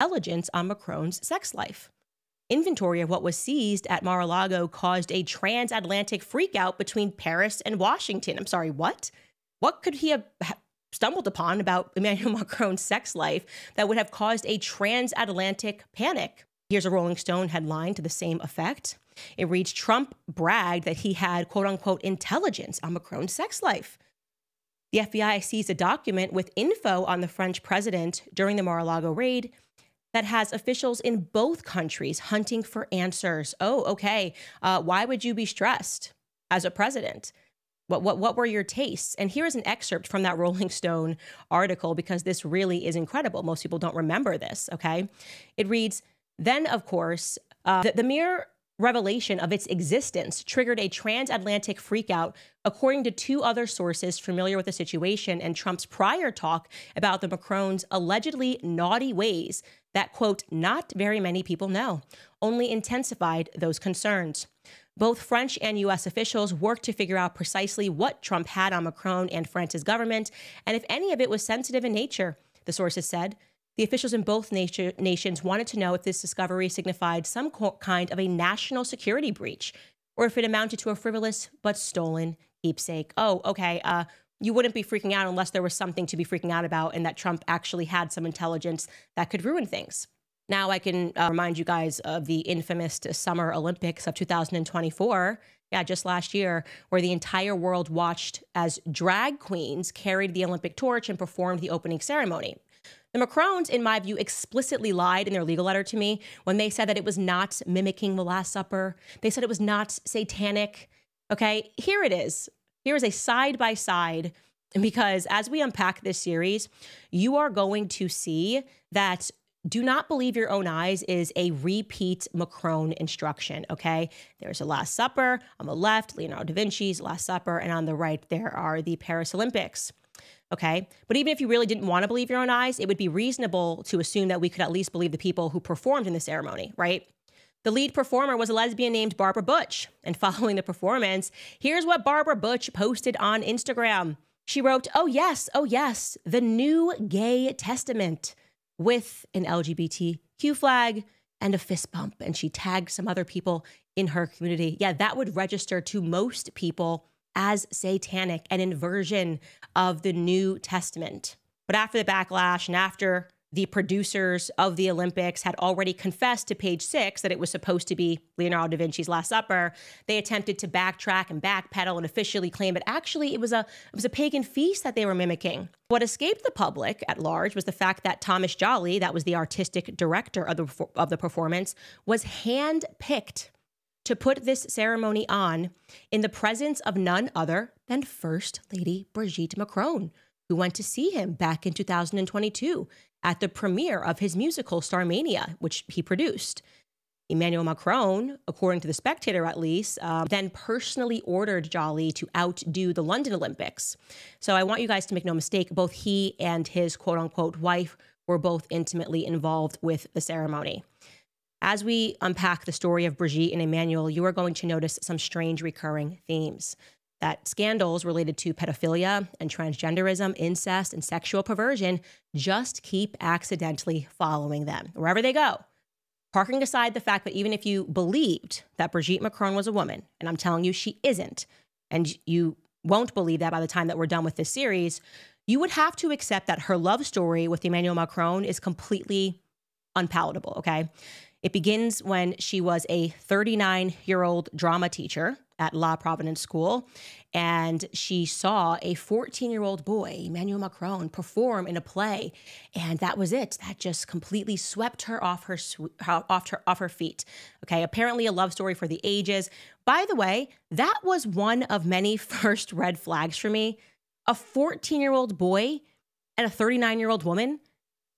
intelligence on Macron's sex life. Inventory of what was seized at Mar-a-Lago caused a transatlantic freakout between Paris and Washington. I'm sorry, what? What could he have stumbled upon about Emmanuel Macron's sex life that would have caused a transatlantic panic? Here's a Rolling Stone headline to the same effect. It reads, Trump bragged that he had, quote unquote, intelligence on Macron's sex life. The FBI seized a document with info on the French president during the Mar-a-Lago raid that has officials in both countries hunting for answers. Oh, okay. Why would you be stressed as a president? What were your tastes? And here is an excerpt from that Rolling Stone article, because this really is incredible. Most people don't remember this, okay? It reads, then, of course, the mere revelation of its existence triggered a transatlantic freakout, according to two other sources familiar with the situation and Trump's prior talk about the Macron's allegedly naughty ways that, quote, not very many people know, only intensified those concerns. Both French and U.S. officials worked to figure out precisely what Trump had on Macron and France's government, and if any of it was sensitive in nature, the sources said. The officials in both nations wanted to know if this discovery signified some kind of a national security breach, or if it amounted to a frivolous but stolen keepsake. Oh, okay. You wouldn't be freaking out unless there was something to be freaking out about, and that Trump actually had some intelligence that could ruin things. Now I can remind you guys of the infamous Summer Olympics of 2024. Yeah, just last year, where the entire world watched as drag queens carried the Olympic torch and performed the opening ceremony. The Macrons, in my view, explicitly lied in their legal letter to me when they said that it was not mimicking the Last Supper. They said it was not satanic. Okay, here it is. Here is a side-by-side, because as we unpack this series, you are going to see that do not believe your own eyes is a repeat Macron instruction, okay? There's a Last Supper. On the left, Leonardo da Vinci's Last Supper, and on the right, there are the Paris Olympics. Okay, but even if you really didn't want to believe your own eyes, it would be reasonable to assume that we could at least believe the people who performed in the ceremony, right? The lead performer was a lesbian named Barbara Butch. And following the performance, here's what Barbara Butch posted on Instagram. She wrote, oh yes, the new gay testament, with an LGBTQ flag and a fist bump. And she tagged some other people in her community. Yeah, that would register to most people as satanic, an inversion of the New Testament. But after the backlash and after the producers of the Olympics had already confessed to Page Six that it was supposed to be Leonardo da Vinci's Last Supper, they attempted to backtrack and backpedal and officially claim that actually it was a pagan feast that they were mimicking. What escaped the public at large was the fact that Thomas Jolly, that was the artistic director of the performance, was handpicked to put this ceremony on in the presence of none other than First Lady Brigitte Macron, who went to see him back in 2022 at the premiere of his musical Starmania, which he produced. Emmanuel Macron, according to The Spectator at least, then personally ordered Jolly to outdo the London Olympics. So I want you guys to make no mistake, both he and his quote-unquote wife were both intimately involved with the ceremony. As we unpack the story of Brigitte and Emmanuel, you are going to notice some strange recurring themes. That scandals related to pedophilia and transgenderism, incest, and sexual perversion just keep accidentally following them wherever they go. Parking aside the fact that even if you believed that Brigitte Macron was a woman, and I'm telling you she isn't, and you won't believe that by the time that we're done with this series, you would have to accept that her love story with Emmanuel Macron is completely unpalatable, okay? It begins when she was a 39-year-old drama teacher at La Providence School, and she saw a 14-year-old boy, Emmanuel Macron, perform in a play, and that was it. That just completely swept her off her feet. Okay, apparently a love story for the ages. By the way, that was one of many first red flags for me. A 14-year-old boy and a 39-year-old woman.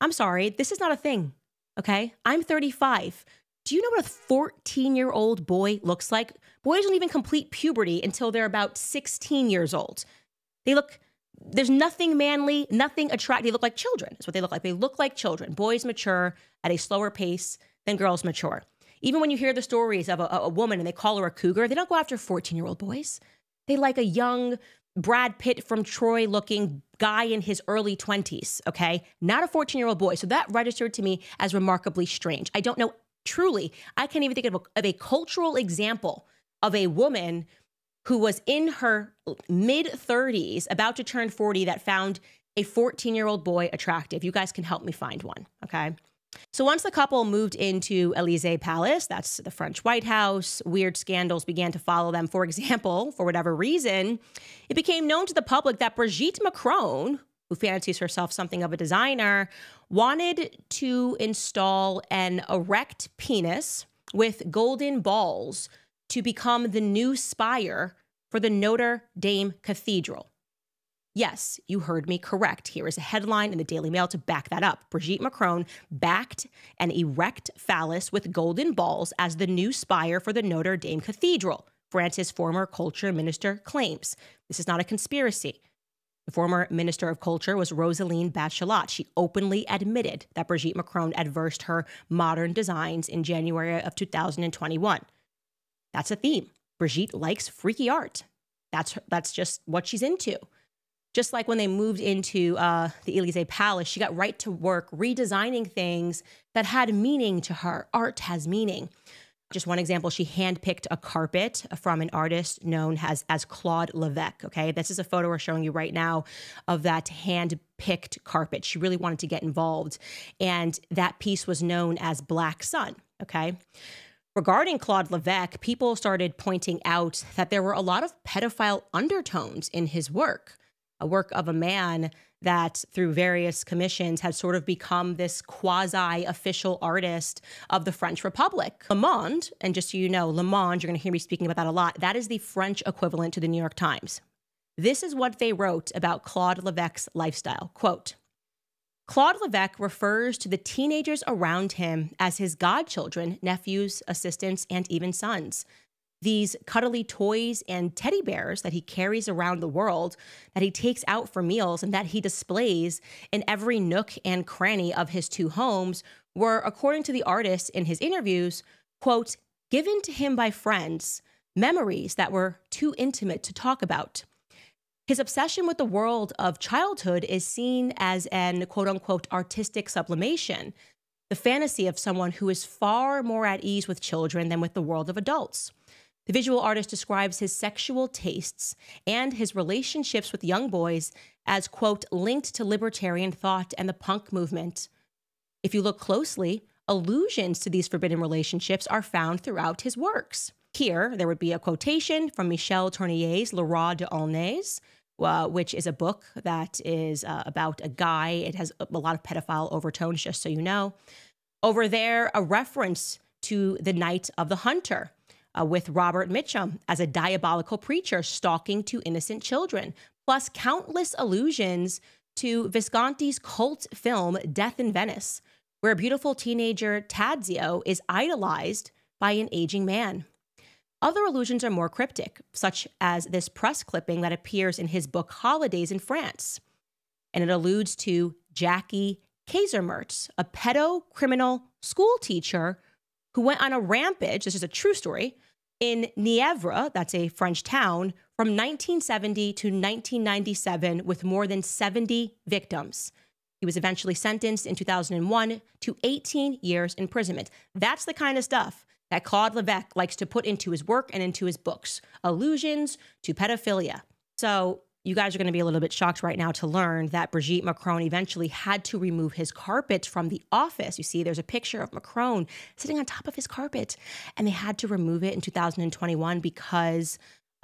I'm sorry, this is not a thing. Okay, I'm 35. Do you know what a 14-year-old boy looks like? Boys don't even complete puberty until they're about 16 years old. There's nothing manly, nothing attractive. They look like children. That's what they look like. They look like children. Boys mature at a slower pace than girls mature. Even when you hear the stories of a woman and they call her a cougar, they don't go after 14-year-old boys. They like a young, Brad Pitt from Troy looking guy in his early 20s, okay? Not a 14-year-old boy. So that registered to me as remarkably strange. I don't know, truly, I can't even think of a cultural example of a woman who was in her mid-30s, about to turn 40, that found a 14-year-old boy attractive. You guys can help me find one, okay? So once the couple moved into Élysée Palace, that's the French White House, weird scandals began to follow them. For example, for whatever reason, it became known to the public that Brigitte Macron, who fancies herself something of a designer, wanted to install an erect penis with golden balls to become the new spire for the Notre Dame Cathedral. Yes, you heard me correct. Here is a headline in the Daily Mail to back that up. Brigitte Macron backed an erect phallus with golden balls as the new spire for the Notre Dame Cathedral, France's former culture minister claims. This is not a conspiracy. The former Minister of Culture was Roselyne Bachelot. She openly admitted that Brigitte Macron adversed her modern designs in January of 2021. That's a theme. Brigitte likes freaky art. That's just what she's into. Just like when they moved into the Élysée Palace, she got right to work redesigning things that had meaning to her. Art has meaning. Just one example, she handpicked a carpet from an artist known as Claude Levesque, okay? This is a photo we're showing you right now of that hand-picked carpet. She really wanted to get involved, and that piece was known as Black Sun, okay? Regarding Claude Levesque, people started pointing out that there were a lot of pedophile undertones in his work, a work of a man that through various commissions had sort of become this quasi-official artist of the French Republic. Le Monde, and just so you know, Le Monde, you're going to hear me speaking about that a lot, that is the French equivalent to the New York Times. This is what they wrote about Claude Levesque's lifestyle. Quote, Claude Levesque refers to the teenagers around him as his godchildren, nephews, assistants, and even sons. These cuddly toys and teddy bears that he carries around the world, that he takes out for meals, and that he displays in every nook and cranny of his two homes were, according to the artist in his interviews, quote, given to him by friends, memories that were too intimate to talk about. His obsession with the world of childhood is seen as an quote-unquote artistic sublimation, the fantasy of someone who is far more at ease with children than with the world of adults. The visual artist describes his sexual tastes and his relationships with young boys as, quote, linked to libertarian thought and the punk movement. If you look closely, allusions to these forbidden relationships are found throughout his works. Here, there would be a quotation from Michel Tournier's Le Roi de Aulnay, which is a book that is about a guy. It has a lot of pedophile overtones, just so you know. Over there, a reference to The Night of the Hunter, with Robert Mitchum as a diabolical preacher stalking two innocent children, plus countless allusions to Visconti's cult film Death in Venice, where a beautiful teenager, Tadzio, is idolized by an aging man. Other allusions are more cryptic, such as this press clipping that appears in his book Holidays in France, and it alludes to Jackie Kaisermertz, a pedo-criminal school teacher who went on a rampage, this is a true story, in Nièvre, that's a French town, from 1970 to 1997 with more than 70 victims. He was eventually sentenced in 2001 to 18 years imprisonment. That's the kind of stuff that Claude Levesque likes to put into his work and into his books. Allusions to pedophilia. So you guys are going to be a little bit shocked right now to learn that Brigitte Macron eventually had to remove his carpet from the office. You see, there's a picture of Macron sitting on top of his carpet, and they had to remove it in 2021 because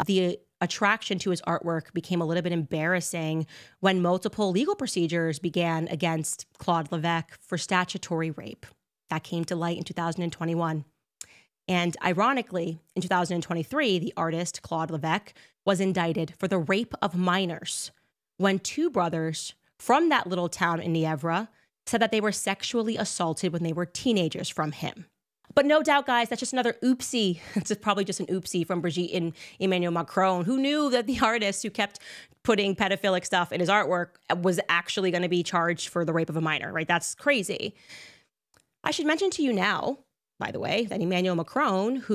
the attraction to his artwork became a little bit embarrassing when multiple legal procedures began against Claude Levesque for statutory rape. That came to light in 2021. And ironically, in 2023, the artist Claude Levesque was indicted for the rape of minors when two brothers from that little town in Nièvre said that they were sexually assaulted when they were teenagers from him. But no doubt, guys, that's just another oopsie. It's probably just an oopsie from Brigitte and Emmanuel Macron, who knew that the artist who kept putting pedophilic stuff in his artwork was actually going to be charged for the rape of a minor, right? That's crazy. I should mention to you now, by the way, that Emmanuel Macron, who